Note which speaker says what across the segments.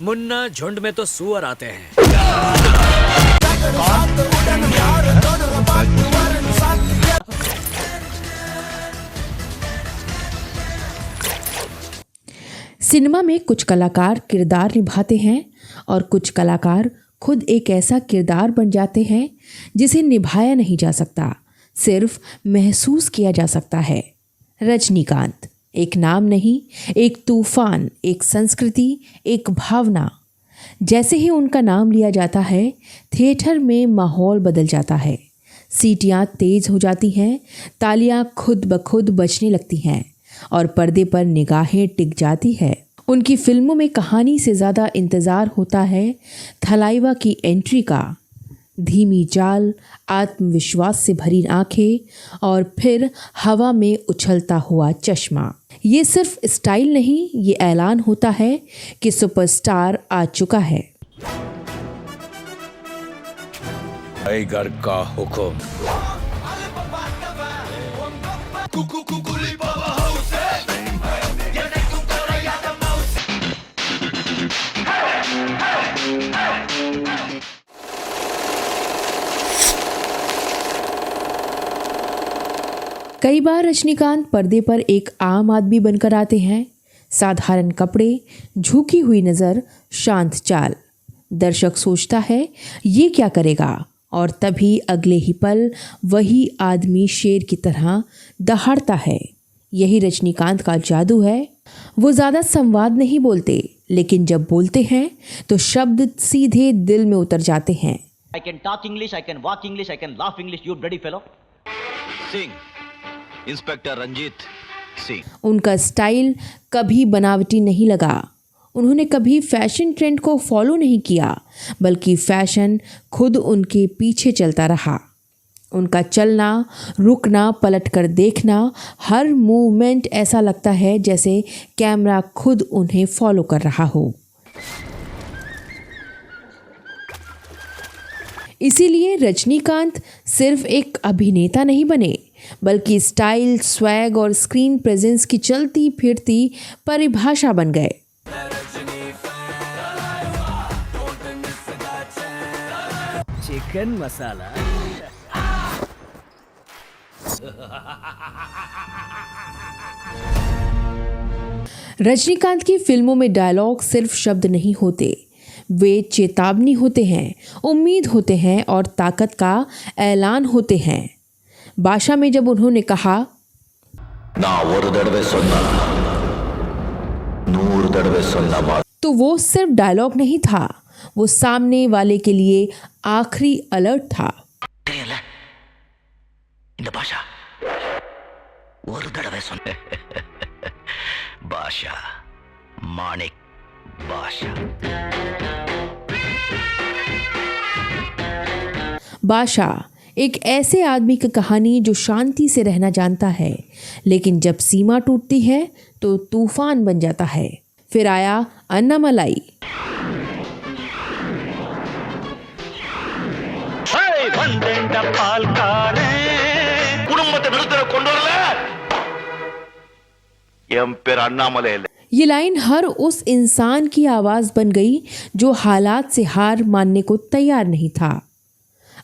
Speaker 1: मुन्ना, झुंड में तो सुअर आते हैं।
Speaker 2: सिनेमा में कुछ कलाकार किरदार निभाते हैं और कुछ कलाकार खुद एक ऐसा किरदार बन जाते हैं जिसे निभाया नहीं जा सकता, सिर्फ महसूस किया जा सकता है। रजनीकांत एक नाम नहीं, एक तूफान, एक संस्कृति, एक भावना। जैसे ही उनका नाम लिया जाता है, थिएटर में माहौल बदल जाता है। सीटियां तेज हो जाती हैं, तालियां खुद ब खुद बजने लगती हैं और पर्दे पर निगाहें टिक जाती है। उनकी फिल्मों में कहानी से ज़्यादा इंतज़ार होता है थलाइवा की एंट्री का। धीमी चाल, आत्मविश्वास से भरी आंखें और फिर हवा में उछलता हुआ चश्मा। ये सिर्फ स्टाइल नहीं, ये ऐलान होता है कि सुपरस्टार आ चुका है।
Speaker 1: टाइगर का हुक्म।
Speaker 2: कई बार रजनीकांत पर्दे पर एक आम आदमी बनकर आते हैं। साधारण कपड़े, झुकी हुई नज़र, शांत चाल। दर्शक सोचता है ये क्या करेगा, और तभी अगले ही पल वही आदमी शेर की तरह दहाड़ता है। यही रजनीकांत का जादू है। वो ज़्यादा संवाद नहीं बोलते, लेकिन जब बोलते हैं तो शब्द सीधे दिल में उतर जाते हैं।
Speaker 3: I can talk English, I can walk English, I can laugh English, you bloody fellow. Sing. Inspector Ranjit Singh.
Speaker 2: उनका स्टाइल कभी बनावटी नहीं लगा। उन्होंने कभी फैशन ट्रेंड को फॉलो नहीं किया, बल्कि फैशन खुद उनके पीछे चलता रहा। उनका चलना, रुकना, पलटकर देखना, हर मूवमेंट ऐसा लगता है जैसे कैमरा खुद उन्हें फॉलो कर रहा हो। इसीलिए रजनीकांत सिर्फ एक अभिनेता नहीं बने, बल्कि स्टाइल, स्वैग और स्क्रीन प्रेजेंस की चलती फिरती परिभाषा बन गए।
Speaker 1: चिकन मसाला।
Speaker 2: रजनीकांत की फिल्मों में डायलॉग सिर्फ शब्द नहीं होते, वे चेतावनी होते हैं, उम्मीद होते हैं और ताकत का ऐलान होते हैं। बादशाह में जब उन्होंने कहा, तो वो सिर्फ डायलॉग नहीं था, वो सामने वाले के लिए आखिरी अलर्ट था।
Speaker 3: बादशाह मानिक बादशाह।
Speaker 2: बादशाह एक ऐसे आदमी की कहानी जो शांति से रहना जानता है, लेकिन जब सीमा टूटती है तो तूफान बन जाता है। फिर आया अन्नामलाई। ये लाइन हर उस इंसान की आवाज बन गई जो हालात से हार मानने को तैयार नहीं था।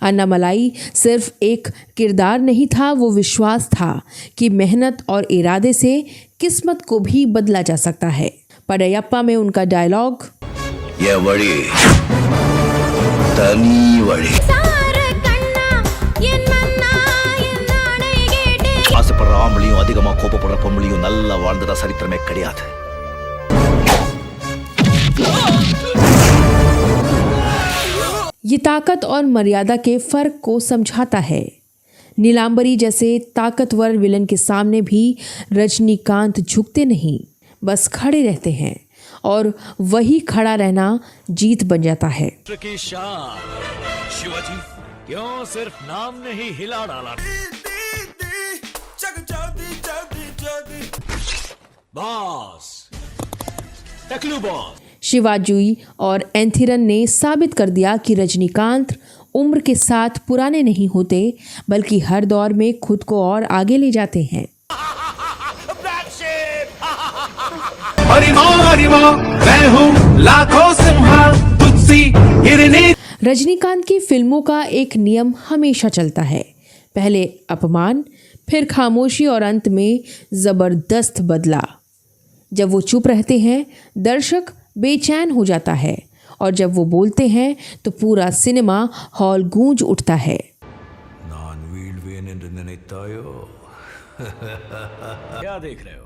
Speaker 2: अन्नामलाई सिर्फ एक किरदार नहीं था, वो विश्वास था कि मेहनत और इरादे से किस्मत को भी बदला जा सकता है। पड़यप्पा में उनका डायलॉग,
Speaker 3: ये वड़ी तनी वड़ी ஆசைப்படுற ஆம்பளையும் அதிகமா கோபப்படுற பொம்பளையும் நல்லா வாழ்ந்ததா சரித்திரமே கிடையாது।
Speaker 2: ये ताकत और मर्यादा के फर्क को समझाता है। नीलांबरी जैसे ताकतवर विलन के सामने भी रजनीकांत झुकते नहीं, बस खड़े रहते हैं और वही खड़ा रहना जीत बन जाता है।
Speaker 1: शिवाजी क्यों सिर्फ नाम नहीं हिला डाला। बॉस, टकलू बॉस।
Speaker 2: शिवाजी और एंथिरन ने साबित कर दिया कि रजनीकांत उम्र के साथ पुराने नहीं होते, बल्कि हर दौर में खुद को और आगे ले जाते हैं।
Speaker 3: परिमाण
Speaker 4: मेरी वो मैं हूँ लाखों सिम्हा तुझसी हिरनी।
Speaker 2: रजनीकांत की फिल्मों का एक नियम हमेशा चलता है, पहले अपमान, फिर खामोशी और अंत में जबरदस्त बदला। जब वो चुप रहते हैं दर्शक बेचैन हो जाता है और जब वो बोलते हैं तो पूरा सिनेमा हॉल गूंज उठता है।
Speaker 1: क्या देख रहे हो?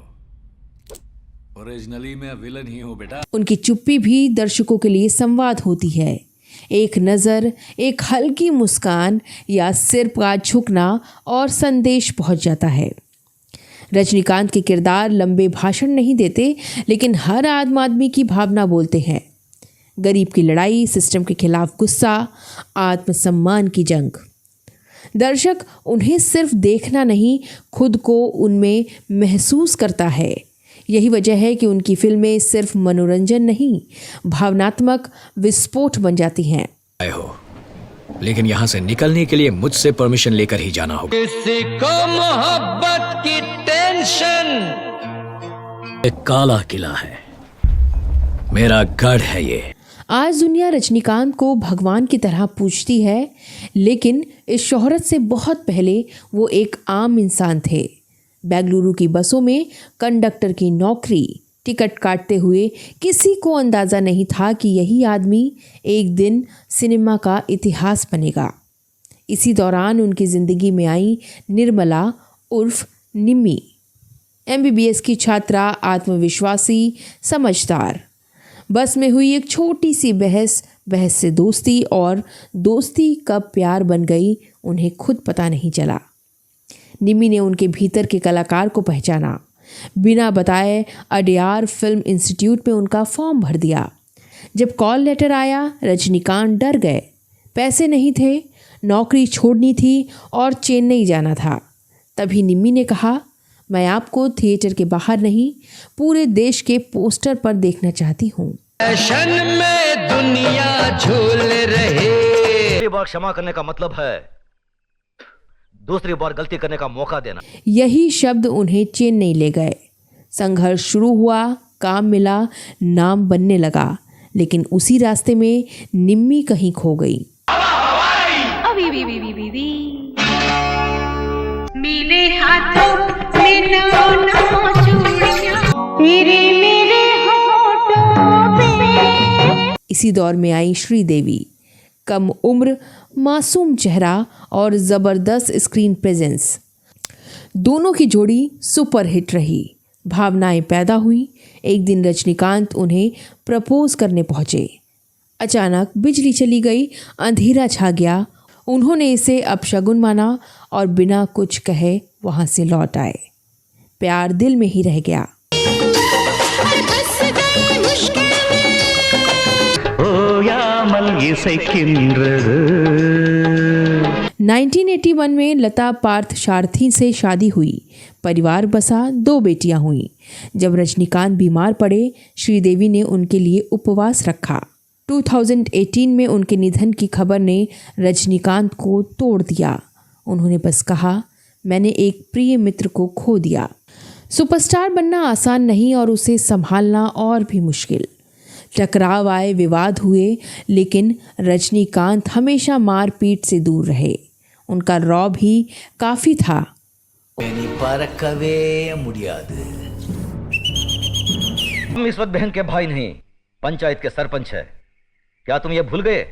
Speaker 1: ओरिजिनली मैं विलन ही हूँ बेटा।
Speaker 2: उनकी चुप्पी भी दर्शकों के लिए संवाद होती है। एक नज़र, एक हल्की मुस्कान या सिर का झुकना और संदेश पहुंच जाता है। रजनीकांत के किरदार लंबे भाषण नहीं देते, लेकिन हर आम आदमी की भावना बोलते हैं। गरीब की लड़ाई, सिस्टम के खिलाफ गुस्सा, आत्मसम्मान की जंग। दर्शक उन्हें सिर्फ देखना नहीं, खुद को उनमें महसूस करता है। यही वजह है कि उनकी फिल्में सिर्फ मनोरंजन नहीं, भावनात्मक विस्फोट बन जाती हैं।
Speaker 1: आए हो, लेकिन यहाँ से निकलने के लिए मुझसे परमिशन लेकर ही जाना होगा।
Speaker 3: किसी को मोहब्बत की टेंशन।
Speaker 1: एक काला किला है, मेरा गढ़ है ये।
Speaker 2: आज दुनिया रजनीकांत को भगवान की तरह पूजती है, लेकिन इस शोहरत से बहुत पहले वो एक आम इंसान थे। बेंगलुरु की बसों में कंडक्टर की नौकरी, टिकट काटते हुए किसी को अंदाज़ा नहीं था कि यही आदमी एक दिन सिनेमा का इतिहास बनेगा। इसी दौरान उनकी ज़िंदगी में आई निर्मला उर्फ निम्मी, MBBS की छात्रा, आत्मविश्वासी, समझदार। बस में हुई एक छोटी सी बहस से दोस्ती, और दोस्ती कब प्यार बन गई उन्हें खुद पता नहीं चला। निम्मी ने उनके भीतर के कलाकार को पहचाना। बिना बताए अडयार फिल्म इंस्टीट्यूट में उनका फॉर्म भर दिया। जब कॉल लेटर आया रजनीकांत डर गए। पैसे नहीं थे, नौकरी छोड़नी थी और चेन्नई जाना था। तभी निम्मी ने कहा, मैं आपको थिएटर के बाहर नहीं, पूरे देश के पोस्टर पर देखना चाहती हूँ।
Speaker 3: फैशन में दुनिया झूल रहे। पहली बार क्षमा करने का मतलब है दूसरी बार गलती करने का मौका देना।
Speaker 2: यही शब्द उन्हें चेन्नई ले गए। संघर्ष शुरू हुआ, काम मिला, नाम बनने लगा, लेकिन उसी रास्ते में निम्मी कहीं खो गई।
Speaker 5: मेरे हाथों में नौ चूड़ियां, तेरे मेरे होठों पे।
Speaker 2: इसी दौर में आई श्रीदेवी। कम उम्र, मासूम चेहरा और ज़बरदस्त स्क्रीन प्रेजेंस, दोनों की जोड़ी सुपर हिट रही। भावनाएं पैदा हुई। एक दिन रजनीकांत उन्हें प्रपोज करने पहुंचे। अचानक बिजली चली गई, अंधेरा छा गया। उन्होंने इसे अपशगुन माना और बिना कुछ कहे वहां से लौट आए। प्यार दिल में ही रह गया। 1981 में लता पार्थसारथी से शादी हुई, परिवार बसा, 2 बेटियां हुईं। जब रजनीकांत बीमार पड़े, श्रीदेवी ने उनके लिए उपवास रखा। 2018 में उनके निधन की खबर ने रजनीकांत को तोड़ दिया। उन्होंने बस कहा, मैंने एक प्रिय मित्र को खो दिया। सुपरस्टार बनना आसान नहीं और उसे संभालना और भी मुश्किल। टकराव आए, विवाद हुए, लेकिन रजनीकांत हमेशा मारपीट से दूर रहे। उनका रौब ही काफ़ी था।
Speaker 3: हम इस वक्त बहन के भाई नहीं, पंचायत के सरपंच है। क्या तुम ये भूल गए?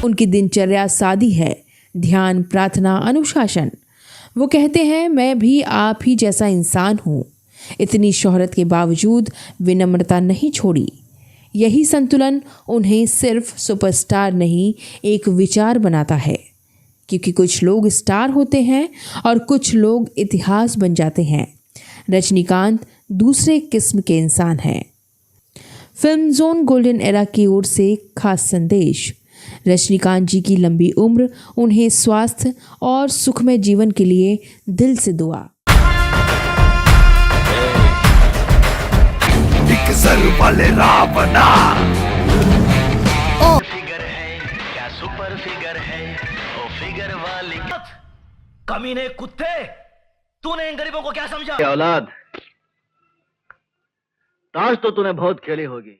Speaker 2: उनकी दिनचर्या सादी है, ध्यान, प्रार्थना, अनुशासन। वो कहते हैं, मैं भी आप ही जैसा इंसान हूँ। इतनी शोहरत के बावजूद विनम्रता नहीं छोड़ी। यही संतुलन उन्हें सिर्फ सुपरस्टार नहीं, एक विचार बनाता है। क्योंकि कुछ लोग स्टार होते हैं और कुछ लोग इतिहास बन जाते हैं। रजनीकांत दूसरे किस्म के इंसान हैं। फिल्म जोन गोल्डन एरा की ओर से खास संदेश। रजनीकांत जी की लंबी उम्र, उन्हें स्वास्थ्य और सुखमय जीवन के लिए दिल से दुआ।
Speaker 3: सुपर फिगर है वो फिगर वाली। कमीने कुत्ते, तूने इन गरीबों को क्या समझा? औलाद, ताश तो तूने बहुत खेली होगी,